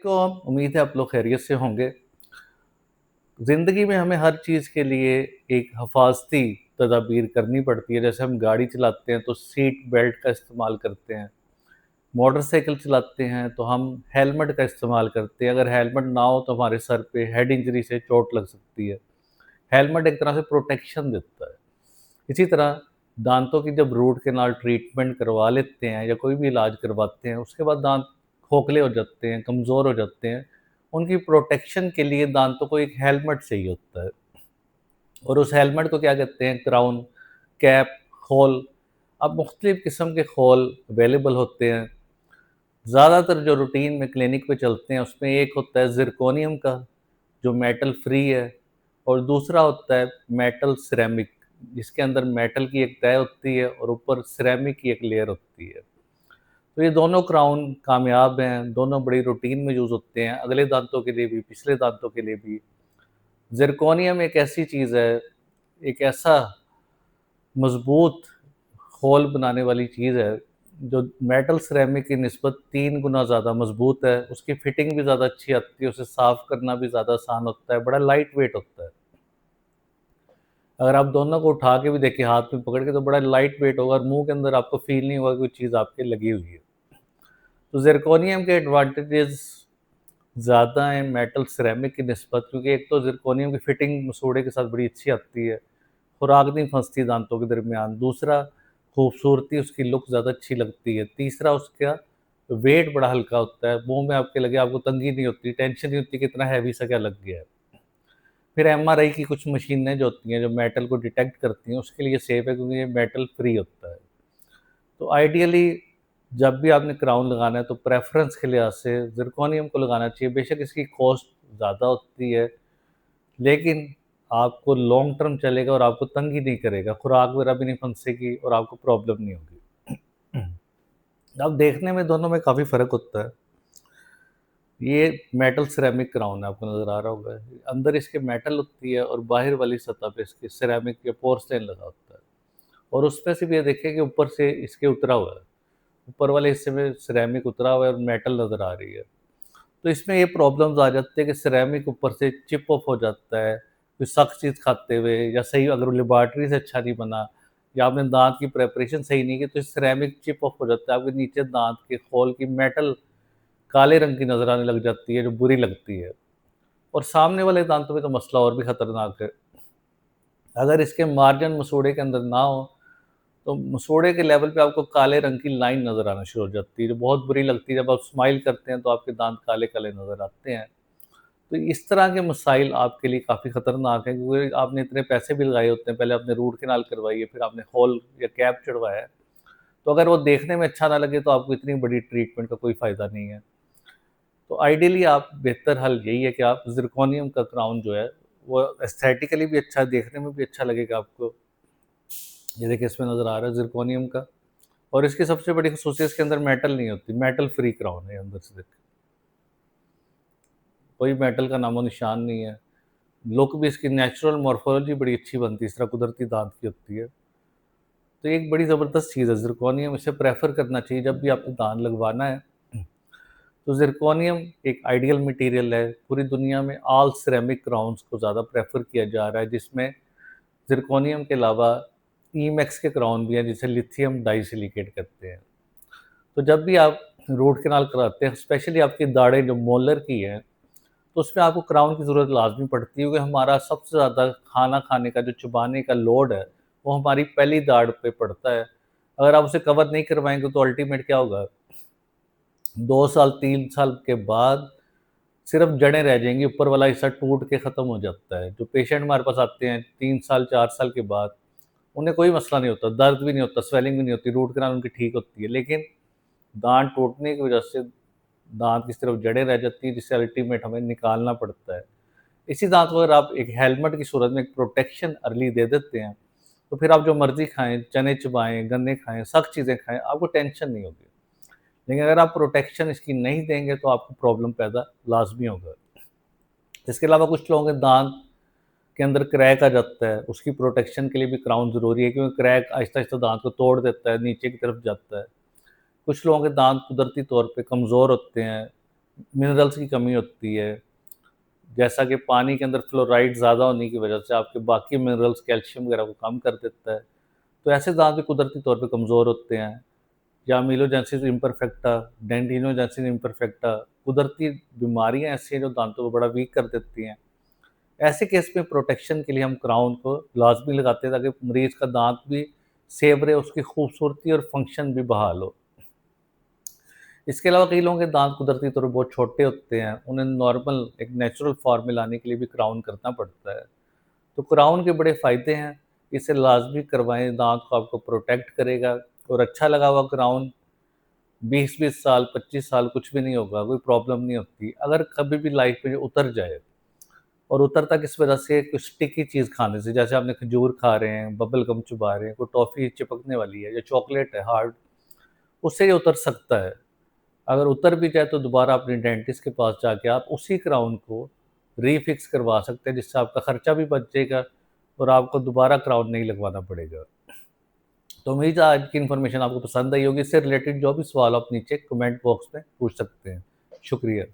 को उम्मीद है आप लोग खैरियत से होंगे। ज़िंदगी में हमें हर चीज़ के लिए एक हिफाज़ती तदाबीर करनी पड़ती है। जैसे हम गाड़ी चलाते हैं तो सीट बेल्ट का इस्तेमाल करते हैं, मोटरसाइकिल चलाते हैं तो हम हेलमेट का इस्तेमाल करते हैं। अगर हेलमेट ना हो तो हमारे सर पे हेड इंजरी से चोट लग सकती है। हेलमेट एक तरह से प्रोटेक्शन देता है। इसी तरह दाँतों की जब रूट कैनाल ट्रीटमेंट करवा लेते हैं या कोई भी इलाज करवाते हैं, उसके बाद दाँत खोखले हो जाते हैं, कमज़ोर हो जाते हैं। उनकी प्रोटेक्शन के लिए दाँतों को एक हेलमेट चाहिए होता है और उस हेलमेट को क्या कहते हैं क्राउन, कैप, खोल। अब मुख्तलिफ़ किस्म के खोल अवेलेबल होते हैं। ज़्यादातर जो रूटीन में क्लिनिक पे चलते हैं उसमें एक होता है ज़िरकोनियम का, जो मेटल फ्री है, और दूसरा होता है मेटल सिरेमिक, जिसके अंदर मेटल की एक तय होती है और ऊपर सिरेमिक की एक लेयर होती है। तो ये दोनों क्राउन कामयाब हैं, दोनों बड़ी रूटीन में यूज़ होते हैं, अगले दाँतों के लिए भी, पिछले दाँतों के लिए भी। ज़िरकोनियम एक ऐसी चीज़ है, एक ऐसा मज़बूत खोल बनाने वाली चीज़ है, जो मेटल सिरेमिक की निस्बत 3 गुना ज़्यादा मज़बूत है, उसकी फिटिंग भी ज़्यादा अच्छी आती है, उसे साफ़ करना भी ज़्यादा आसान होता है, बड़ा लाइट वेट होता है। अगर आप दोनों को उठा के भी देखें हाथ में पकड़ के तो बड़ा लाइट वेट होगा और मुँह के अंदर आपको फ़ील नहीं होगा कोई चीज़ आपके लगी हुई है। तो ज़िरकोनियम के एडवांटेजेस ज़्यादा हैं मेटल सिरेमिक की निस्बत, क्योंकि एक तो ज़िरकोनियम की फिटिंग मसूड़े के साथ बड़ी अच्छी आती है, खुराक नहीं फँसती दाँतों के दरमियान। दूसरा, खूबसूरती उसकी लुक ज़्यादा अच्छी लगती है। तीसरा, उसका वेट बड़ा हल्का होता है, मुँह में आपके लगे आपको तंगी नहीं होती, टेंशन नहीं होती कि इतना हैवी सा क्या लग गया है। फिर एमआरआई की कुछ मशीनें जो होती हैं, जो मेटल को डिटेक्ट करती हैं, उसके लिए सेफ़ है क्योंकि ये मेटल फ्री होता है। तो आइडियली जब भी आपने क्राउन लगाना है तो प्रेफ़रेंस के लिहाज़ से ज़िरकोनियम को लगाना चाहिए। बेशक इसकी कॉस्ट ज़्यादा होती है, लेकिन आपको लॉन्ग टर्म चलेगा और आपको तंग ही नहीं करेगा, खुराक वगैरह भी नहीं फँसेगी और आपको प्रॉब्लम नहीं होगी। अब देखने में दोनों में काफ़ी फ़र्क होता है। ये मेटल सिरेमिक क्राउन है, आपको नज़र आ रहा होगा। अंदर इसके मेटल होती है और बाहर वाली सतह पे इसके सिरेमिक या पोर्सिलेन लगा होता है। और उसमें से भी ये देखिए कि ऊपर से इसके उतरा हुआ है। ऊपर वाले हिस्से में सिरेमिक उतरा हुआ है और मेटल नज़र आ रही है। तो इसमें ये प्रॉब्लम्स आ जाती है कि सिरेमिक ऊपर से चिप ऑफ हो जाता है, कोई सख्त चीज़ खाते हुए, या सही अगर वो लैबोरेटरी से अच्छा नहीं बना या आपने दाँत की प्रिपरेशन सही नहीं की तो सिरेमिक चिप ऑफ हो जाता है। आपके नीचे दाँत के खोल की मेटल काले रंग की नज़र आने लग जाती है, जो बुरी लगती है। और सामने वाले दाँतों में तो मसला और भी खतरनाक है। अगर इसके मार्जन मसूड़े के अंदर ना हो, तो मसूड़े के लेवल पे आपको काले रंग की लाइन नज़र आना शुरू हो जाती है, जो बहुत बुरी लगती है। जब आप स्माइल करते हैं, तो आपके दाँत काले-काले नज़र आते हैं। तो इस तरह के मसाइल आपके लिए काफ़ी खतरनाक हैं, क्योंकि आपने इतने पैसे भी लगाए होते हैं, पहले आपने रूट कैनाल करवाई है, फिर आपने होल या कैप चढ़वाया है। तो अगर वो देखने में अच्छा ना लगे, तो आपको इतनी बड़ी ट्रीटमेंट का कोई फ़ायदा नहीं है। तो आइडियली आप बेहतर हल यही है कि आप ज़िरकोनियम का क्राउन जो है, वो एस्थेटिकली भी अच्छा, देखने में भी अच्छा लगेगा आपको। ये देखिए इसमें नज़र आ रहा है ज़िरकोनियम का, और इसकी सबसे बड़ी ख़ुसूसियत इसके अंदर मेटल नहीं होती, मेटल फ्री क्राउन है अंदर से देखिए। कोई मेटल का नामो-निशान नहीं है। लुक भी इसकी नेचुरल मॉर्फ़ोलॉजी बड़ी अच्छी बनती है, इस तरह कुदरती दाँत की होती है। तो ये एक बड़ी ज़बरदस्त चीज़ है ज़िरकोनियम, इसे प्रेफ़र करना चाहिए जब भी आपको दाँत लगवाना है। तो ज़िरकोनियम एक आइडियल मटीरियल है, पूरी दुनिया में ऑल सिरेमिक क्राउन्स को ज़्यादा प्रेफ़र किया जा रहा है, जिसमें ज़िरकोनियम के अलावा ईमैक्स के क्राउन भी हैं, जिसे लिथियम डाइसिलिकेट कहते हैं। तो जब भी आप रूट कैनाल कराते हैं, स्पेशली आपकी दाढ़ें जो मोलर की हैं, तो उसमें आपको क्राउन की ज़रूरत लाज़मी पड़ती है, क्योंकि हमारा सबसे ज़्यादा खाना खाने का जो चबाने का लोड है, वो हमारी पहली दाढ़ पे पड़ता है। अगर आप उसे कवर नहीं करवाएँगे तो अल्टीमेट क्या होगा, 2 साल, 3 साल के बाद सिर्फ़ जड़ें रह जाएँगी, ऊपर वाला हिस्सा टूट के ख़त्म हो जाता है। जो पेशेंट हमारे पास आते हैं 3 साल, 4 साल के बाद, उन्हें कोई मसला नहीं होता, दर्द भी नहीं होता, स्वेलिंग भी नहीं होती, रूट कैनाल उनकी ठीक होती है। लेकिन दाँत टूटने की वजह से दाँत की सिर्फ़ जड़ें रह जाती हैं, जिससे अल्टीमेट हमें निकालना पड़ता है। इसी दाँत को अगर आप एक हेलमेट की सूरत में एक प्रोटेक्शन अर्ली दे देते हैं, तो फिर आप जो मर्ज़ी खाएँ, चने चबाएँ, गन्ने खाएँ, सख्त चीज़ें खाएँ, आपको टेंशन नहीं होगी। लेकिन अगर आप प्रोटेक्शन इसकी नहीं देंगे, तो आपको प्रॉब्लम पैदा लाज़मी होगा। इसके अलावा कुछ लोगों के दाँत के अंदर क्रैक आ जाता है, उसकी प्रोटेक्शन के लिए भी क्राउन ज़रूरी है, क्योंकि क्रैक आहिस्ता-आहिस्ता दाँत को तोड़ देता है, नीचे की तरफ जाता है। कुछ लोगों के दाँत कुदरती तौर पे कमज़ोर होते हैं, मिनरल्स की कमी होती है, जैसा कि पानी के अंदर फ्लोराइड ज़्यादा होने की वजह से आपके बाकी मिनरल्स कैल्शियम वगैरह को कम कर देता है। तो ऐसे दाँत भी कुदरती तौर पे कमज़ोर होते हैं। या अमीलोजेनेसिस इम्परफेक्टा, डेंटिनोजेनेसिस इम्परफेक्टा, कुदरती बीमारियाँ ऐसी हैं जो दाँतों को बड़ा वीक कर देती हैं। ऐसे केस में प्रोटेक्शन के लिए हम क्राउन को लाज़मी लगाते हैं ताकि मरीज़ का दाँत भी सेफ रहे, उसकी खूबसूरती और फंक्शन भी बहाल हो। इसके अलावा कई लोगों के दाँत कुदरती तौर पे बहुत छोटे होते हैं, उन्हें नॉर्मल एक नेचुरल फॉर्म में लाने के लिए भी क्राउन करना पड़ता है। तो क्राउन के बड़े फ़ायदे हैं, इसे लाज़मी करवाएँ, दाँत को आपको प्रोटेक्ट करेगा और अच्छा लगा हुआ क्राउन 20-20 साल, 25 साल कुछ भी नहीं होगा, कोई प्रॉब्लम नहीं होती। अगर कभी भी लाइफ़ में उतर जाए और उतरता किस वजह से, कुछ स्टिकी चीज़ खाने से, जैसे आपने खजूर खा रहे हैं, बबल गम चबा रहे हैं, कोई टॉफ़ी चिपकने वाली है या चॉकलेट है हार्ड, उससे ये उतर सकता है। अगर उतर भी जाए तो दोबारा अपने डेंटिस्ट के पास जाके आप उसी क्राउन को रीफ़िक्स करवा सकते हैं, जिससे आपका खर्चा भी बच जाएगा और आपको दोबारा क्राउन नहीं लगवाना पड़ेगा। तो उम्मीद है आज की इन्फॉर्मेशन आपको पसंद आई होगी। इससे रिलेटेड जो भी सवाल आप नीचे कमेंट बॉक्स में पूछ सकते हैं। शुक्रिया।